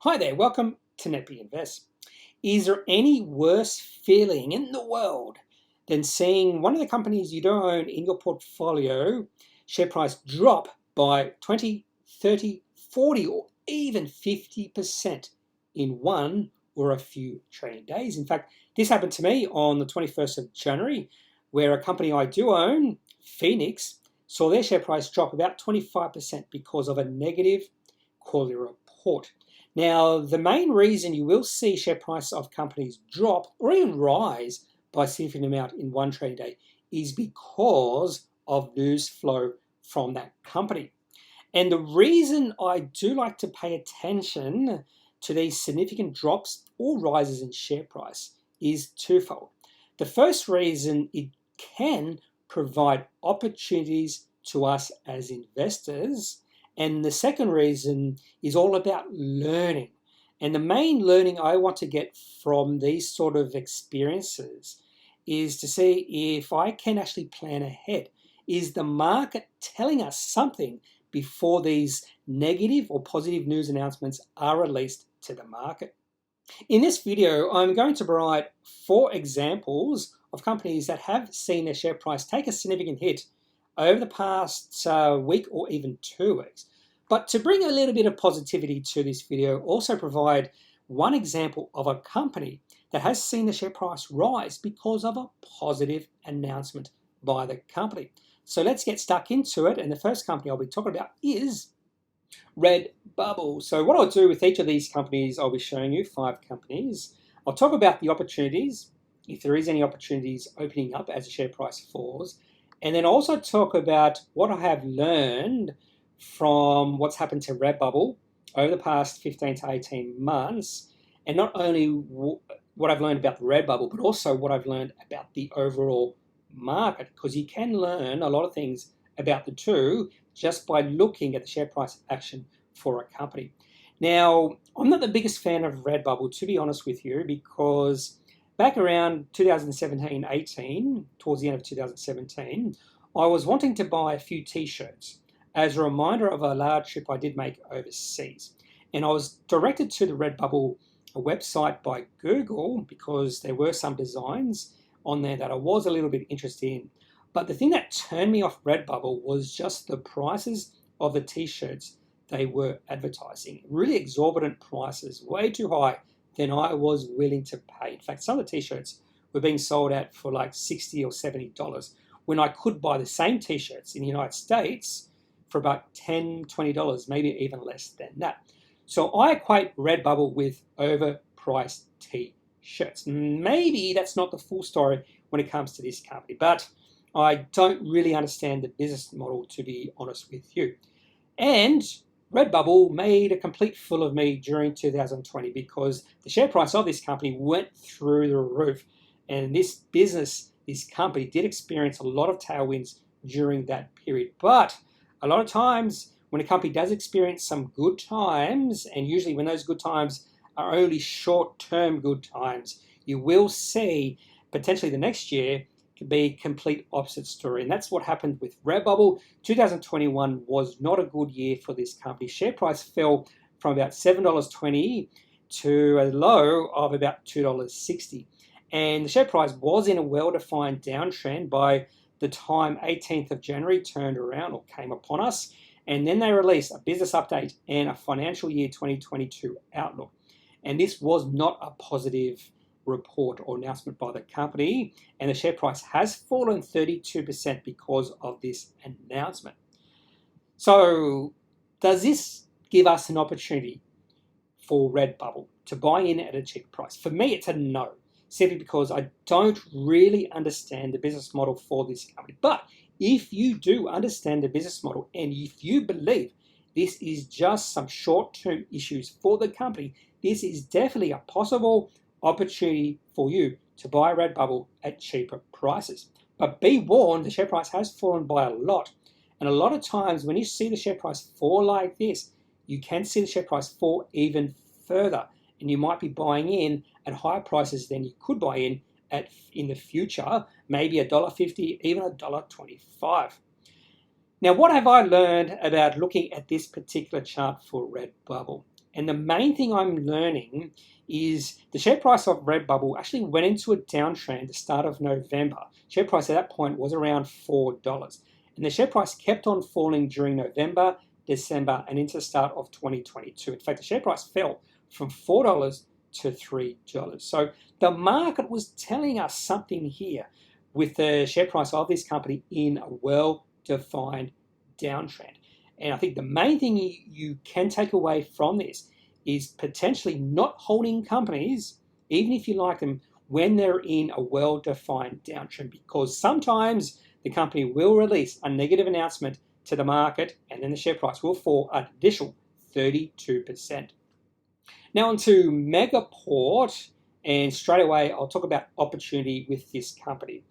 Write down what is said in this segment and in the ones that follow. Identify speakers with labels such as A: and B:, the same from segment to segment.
A: Hi there, welcome to Kneppy Invest. Is there any worse feeling in the world than seeing one of the companies you don't own in your portfolio share price drop by 20, 30, 40, or even 50% in one or a few trading days? In fact, this happened to me on the 21st of January, where a company I do own, Nuix, saw their share price drop about 25% because of a negative quarterly report. Now, the main reason you will see share price of companies drop or even rise by a significant amount in one trading day is because of news flow from that company. And the reason I do like to pay attention to these significant drops or rises in share price is twofold. The first reason, it can provide opportunities to us as investors. And the second reason is all about learning. And the main learning I want to get from these sort of experiences is to see if I can actually plan ahead. Is the market telling us something before these negative or positive news announcements are released to the market? In this video, I'm going to provide 4 examples of companies that have seen their share price take a significant hit over the past week or even 2 weeks. But to bring a little bit of positivity to this video, also provide one example of a company that has seen the share price rise because of a positive announcement by the company. So let's get stuck into it. And the first company I'll be talking about is Redbubble. So what I'll do with each of these companies, I'll be showing you 5 companies. I'll talk about the opportunities, if there is any opportunities opening up as the share price falls. And then also talk about what I have learned from what's happened to Redbubble over the past 15 to 18 months. And not only what I've learned about Redbubble, but also what I've learned about the overall market. Because you can learn a lot of things about the two just by looking at the share price action for a company. Now, I'm not the biggest fan of Redbubble, to be honest with you, because back around 2017-18, towards the end of 2017, I was wanting to buy a few t-shirts as a reminder of a large trip I did make overseas. And I was directed to the Redbubble website by Google because there were some designs on there that I was a little bit interested in. But the thing that turned me off Redbubble was just the prices of the t-shirts they were advertising. Really exorbitant prices, way too high than I was willing to pay. In fact, some of the t-shirts were being sold at for like $60 or $70 when I could buy the same t-shirts in the United States for about $10, $20, maybe even less than that. So I equate Redbubble with overpriced t-shirts. Maybe that's not the full story when it comes to this company, but I don't really understand the business model, to be honest with you. And Redbubble made a complete fool of me during 2020 because the share price of this company went through the roof. And this company did experience a lot of tailwinds during that period. But a lot of times when a company does experience some good times, and usually when those good times are only short-term good times, you will see potentially the next year could be a complete opposite story. And that's what happened with Redbubble. 2021 was not a good year for this company. Share price fell from about $7.20 to a low of about $2.60. And the share price was in a well-defined downtrend by the time 18th of January turned around or came upon us. And then they released a business update and a financial year 2022 outlook. And this was not a positive report or announcement by the company, and the share price has fallen 32% because of this announcement. So does this give us an opportunity for Redbubble to buy in at a cheap price? For me, it's a no, simply because I don't really understand the business model for this company. But if you do understand the business model, and if you believe this is just some short-term issues for the company, this is definitely a possible opportunity for you to buy Redbubble at cheaper prices. But be warned, the share price has fallen by a lot. And a lot of times when you see the share price fall like this, you can see the share price fall even further. And you might be buying in at higher prices than you could buy in at in the future, maybe $1.50, even $1.25. Now, what have I learned about looking at this particular chart for Redbubble? And the main thing I'm learning is the share price of Redbubble actually went into a downtrend at the start of November. Share price at that point was around $4. And the share price kept on falling during November, December, and into the start of 2022. In fact, the share price fell from $4 to $3. So the market was telling us something here with the share price of this company in a well-defined downtrend. And I think the main thing you can take away from this is potentially not holding companies, even if you like them, when they're in a well-defined downtrend, because sometimes the company will release a negative announcement to the market and then the share price will fall an additional 32%. Now on to Megaport, and straight away I'll talk about opportunity with this company.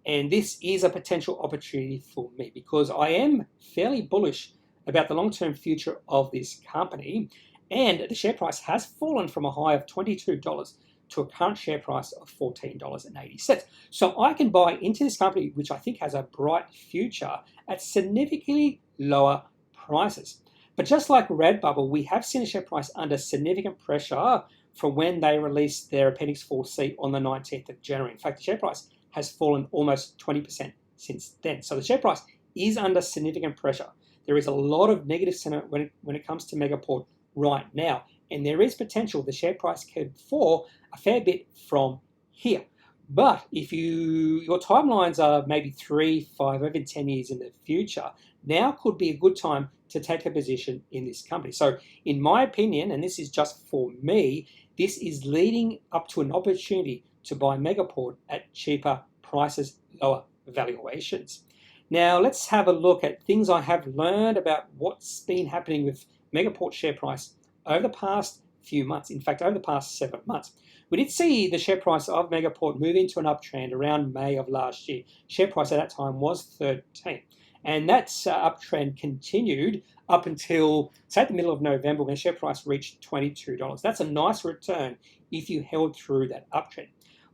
A: And this is a potential opportunity for me because I am fairly bullish about the long-term future of this company, and the share price has fallen from a high of $22 to a current share price of $14.80. So I can buy into this company, which I think has a bright future, at significantly lower prices. But just like Redbubble, we have seen a share price under significant pressure from when they released their Appendix 4C on the 19th of January. In fact, the share price has fallen almost 20% since then. So the share price is under significant pressure. There is a lot of negative sentiment when it comes to Megaport right now, and there is potential the share price could fall a fair bit from here. But if your timelines are maybe 3, 5, even 10 years in the future, now could be a good time to take a position in this company. So in my opinion, and this is just for me, this is leading up to an opportunity to buy Megaport at cheaper prices, lower valuations. Now let's have a look at things I have learned about what's been happening with Megaport share price over the past few months. In fact, over the past 7 months. We did see the share price of Megaport move into an uptrend around May of last year. Share price at that time was 13. And that uptrend continued up until, say, the middle of November when the share price reached $22. That's a nice return if you held through that uptrend.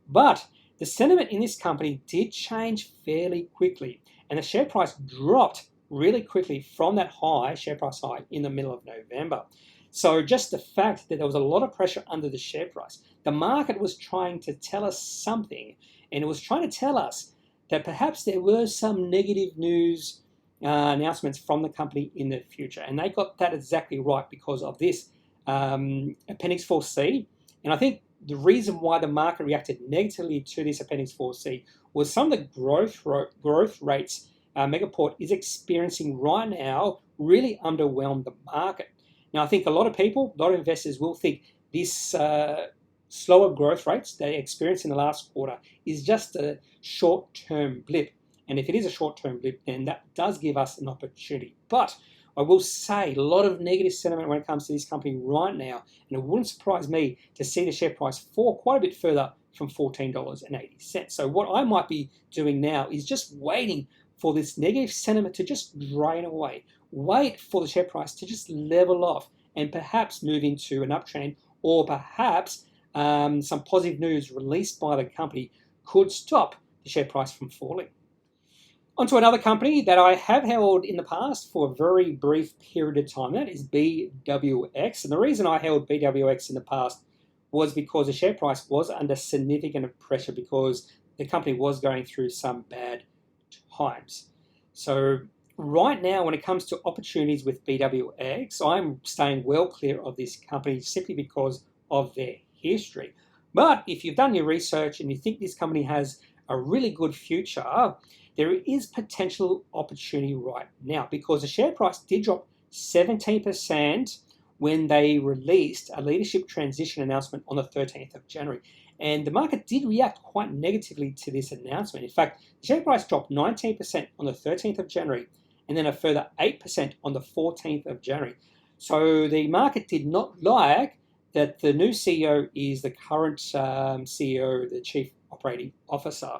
A: But the sentiment in this company did change fairly quickly, and the share price dropped really quickly from that high, share price high, in the middle of November. So just the fact that there was a lot of pressure under the share price, the market was trying to tell us something, and it was trying to tell us that perhaps there were some negative news announcements from the company in the future. And they got that exactly right because of this Appendix 4C. And I think the reason why the market reacted negatively to this Appendix 4C was some of the growth rates Megaport is experiencing right now really underwhelmed the market. Now, I think a lot of people, a lot of investors will think this slower growth rates they experienced in the last quarter is just a short-term blip. And if it is a short-term blip, then that does give us an opportunity. But I will say a lot of negative sentiment when it comes to this company right now, and it wouldn't surprise me to see the share price fall quite a bit further from $14.80. So what I might be doing now is just waiting for this negative sentiment to just drain away. Wait for the share price to just level off and perhaps move into an uptrend, or perhaps some positive news released by the company could stop the share price from falling. Onto another company that I have held in the past for a very brief period of time. That is BWX. And the reason I held BWX in the past was because the share price was under significant pressure because the company was going through some bad times. So right now, when it comes to opportunities with BWX, I'm staying well clear of this company simply because of their history. But if you've done your research and you think this company has a really good future, there is potential opportunity right now because the share price did drop 17% when they released a leadership transition announcement on the 13th of January. And the market did react quite negatively to this announcement. In fact, the share price dropped 19% on the 13th of January and then a further 8% on the 14th of January. So the market did not like that the new CEO is the current CEO, the Chief Operating Officer.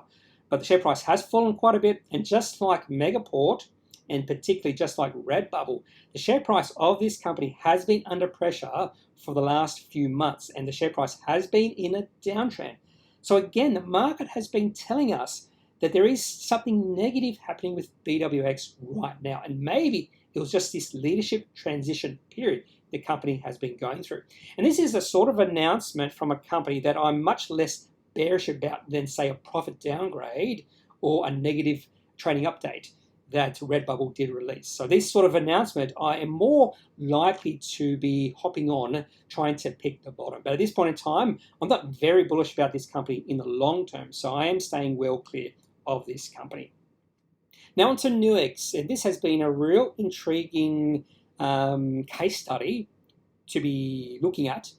A: But the share price has fallen quite a bit, and just like Megaport, and particularly just like Redbubble, the share price of this company has been under pressure for the last few months, and the share price has been in a downtrend. So again, the market has been telling us that there is something negative happening with BWX right now, and maybe it was just this leadership transition period. the company has been going through. And this is a sort of announcement from a company that I'm much less bearish about than, say, a profit downgrade or a negative trading update that Redbubble did release. So this sort of announcement, I am more likely to be hopping on, trying to pick the bottom. But at this point in time, I'm not very bullish about this company in the long term, so I am staying well clear of this company. Now onto Nuix, and this has been a real intriguing case study to be looking at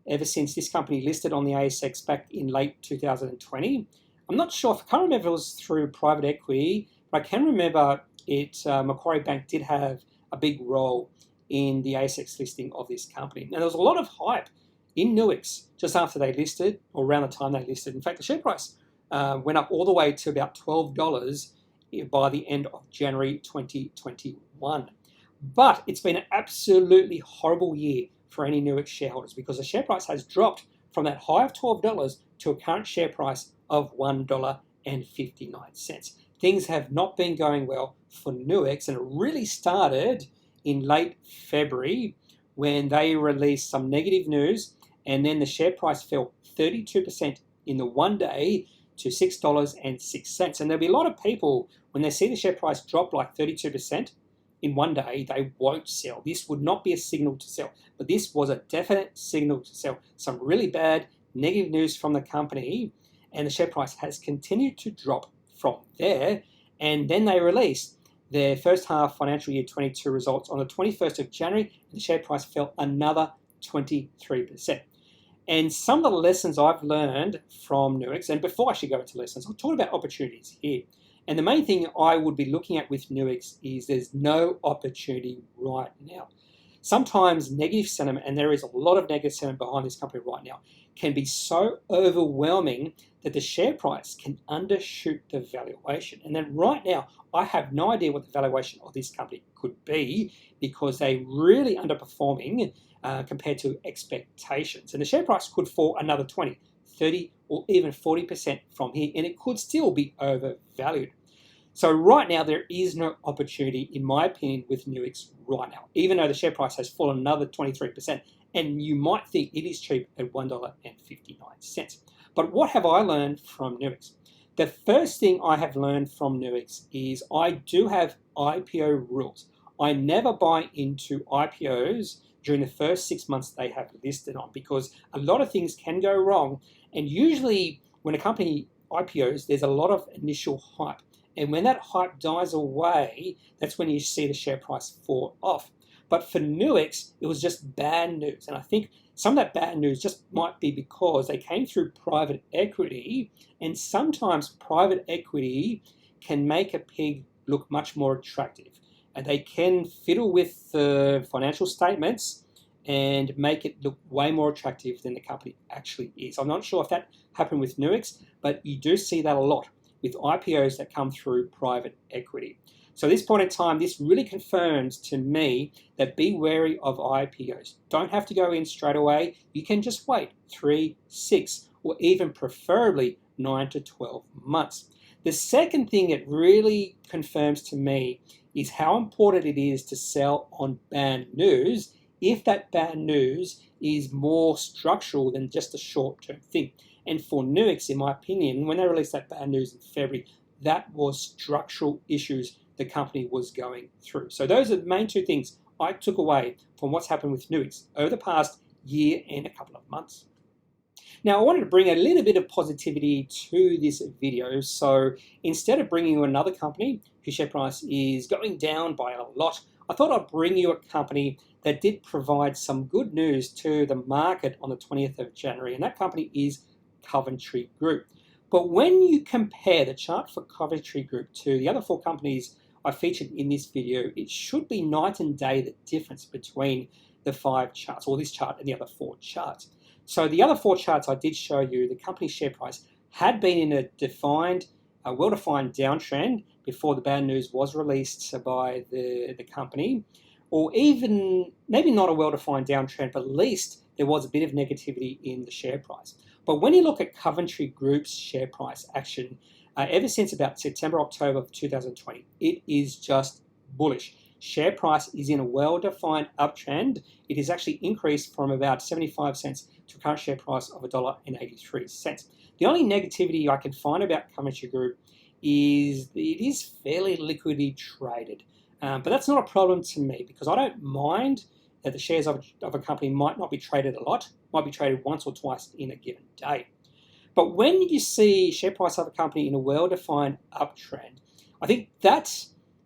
A: ever since this company listed on the ASX back in late 2020. I'm not sure, I can't remember if it was through private equity, but I can remember Macquarie Bank did have a big role in the ASX listing of this company. Now there was a lot of hype in Nuix just after they listed, or around the time they listed. In fact, the share price went up all the way to about $12 by the end of January 2021. But it's been an absolutely horrible year for any Nuix shareholders because the share price has dropped from that high of $12 to a current share price of $1.59. Things have not been going well for Nuix, and it really started in late February when they released some negative news, and then the share price fell 32% in the one day to $6.06. And there'll be a lot of people, when they see the share price drop like 32% in one day, they won't sell. This would not be a signal to sell, but this was a definite signal to sell. Some really bad negative news from the company, and the share price has continued to drop from there. And then they released their first half financial year 22 results on the 21st of January, and the share price fell another 23%. And some of the lessons I've learned from Nuix, and before I should go into lessons, I'll talk about opportunities here. And the main thing I would be looking at with Nuix is there's no opportunity right now. Sometimes negative sentiment, and there is a lot of negative sentiment behind this company right now, can be so overwhelming that the share price can undershoot the valuation. And then right now, I have no idea what the valuation of this company could be because they're really underperforming compared to expectations. And the share price could fall another 20, 30, or even 40% from here, and it could still be overvalued. So right now, there is no opportunity, in my opinion, with Nuix right now, even though the share price has fallen another 23%, and you might think it is cheap at $1.59. But what have I learned from Nuix? The first thing I have learned from Nuix is I do have IPO rules. I never buy into IPOs during the first 6 months they have listed on, because a lot of things can go wrong. And usually when a company IPOs, there's a lot of initial hype. And when that hype dies away, that's when you see the share price fall off. But for Nuix, it was just bad news. And I think some of that bad news just might be because they came through private equity, and sometimes private equity can make a pig look much more attractive. And they can fiddle with the financial statements and make it look way more attractive than the company actually is. I'm not sure if that happened with Nuix, but you do see that a lot with IPOs that come through private equity. So at this point in time, this really confirms to me that be wary of IPOs. Don't have to go in straight away. You can just wait 3, 6, or even preferably 9 to 12 months. The second thing it really confirms to me is how important it is to sell on bad news if that bad news is more structural than just a short-term thing. And for Nuix, in my opinion, when they released that bad news in February, that was structural issues the company was going through. So those are the main two things I took away from what's happened with Nuix over the past year and a couple of months. Now, I wanted to bring a little bit of positivity to this video. So instead of bringing you another company whose share price is going down by a lot, I thought I'd bring you a company that did provide some good news to the market on the 20th of January, and that company is Coventry Group. But when you compare the chart for Coventry Group to the other 4 companies I featured in this video, it should be night and day the difference between the 5 charts, or this chart and the other 4 charts. So the other 4 charts I did show you, the company's share price had been in a well-defined downtrend before the bad news was released by the company, or even maybe not a well-defined downtrend, but at least there was a bit of negativity in the share price. But when you look at Coventry Group's share price action, ever since about September, October of 2020, it is just bullish. share price is in a well-defined uptrend. It has actually increased from about 75 cents to a current share price of $1.83. The only negativity I can find about Coventry Group is it is fairly liquidly traded. But that's not a problem to me because I don't mind that the shares of a company might not be traded a lot, might be traded once or twice in a given day. But when you see share price of a company in a well-defined uptrend, I think that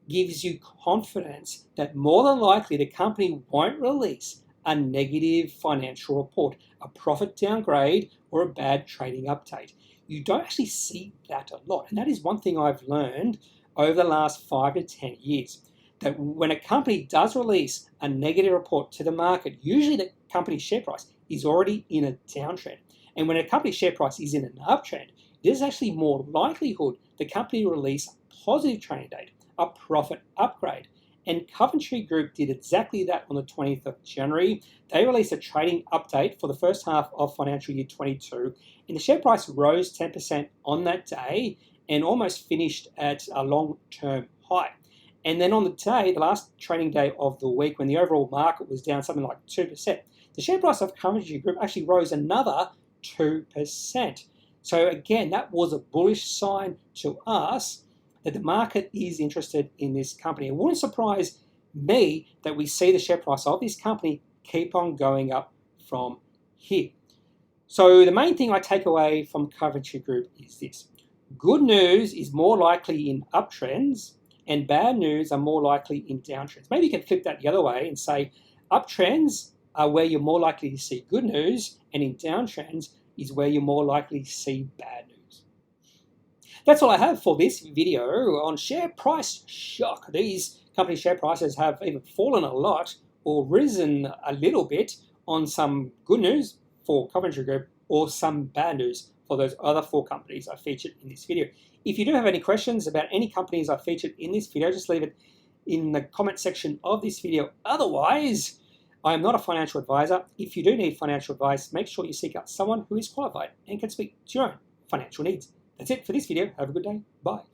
A: gives you confidence that more than likely the company won't release a negative financial report, a profit downgrade, or a bad trading update. You don't actually see that a lot. And that is one thing I've learned over the last 5 to 10 years, that when a company does release a negative report to the market, usually the company's share price is already in a downtrend. And when a company's share price is in an uptrend, there's actually more likelihood the company will release a positive trading date, a profit upgrade. And Coventry Group did exactly that on the 20th of January. They released a trading update for the first half of financial year 22, and the share price rose 10% on that day and almost finished at a long-term high. And then on the day, the last trading day of the week, when the overall market was down something like 2%, the share price of Coventry Group actually rose another 2%. So again, that was a bullish sign to us that the market is interested in this company. It wouldn't surprise me that we see the share price of this company keep on going up from here. So the main thing I take away from Coventry Group is this. Good news is more likely in uptrends and bad news are more likely in downtrends. Maybe you can flip that the other way and say uptrends are where you're more likely to see good news, and in downtrends is where you're more likely to see bad news. That's all I have for this video on share price shock. These company share prices have either fallen a lot or risen a little bit on some good news for Coventry Group or some bad news for those other 4 companies I featured in this video. If you do have any questions about any companies I featured in this video, just leave it in the comment section of this video. Otherwise, I am not a financial advisor. If you do need financial advice, make sure you seek out someone who is qualified and can speak to your own financial needs. That's it for this video. Have a good day. Bye.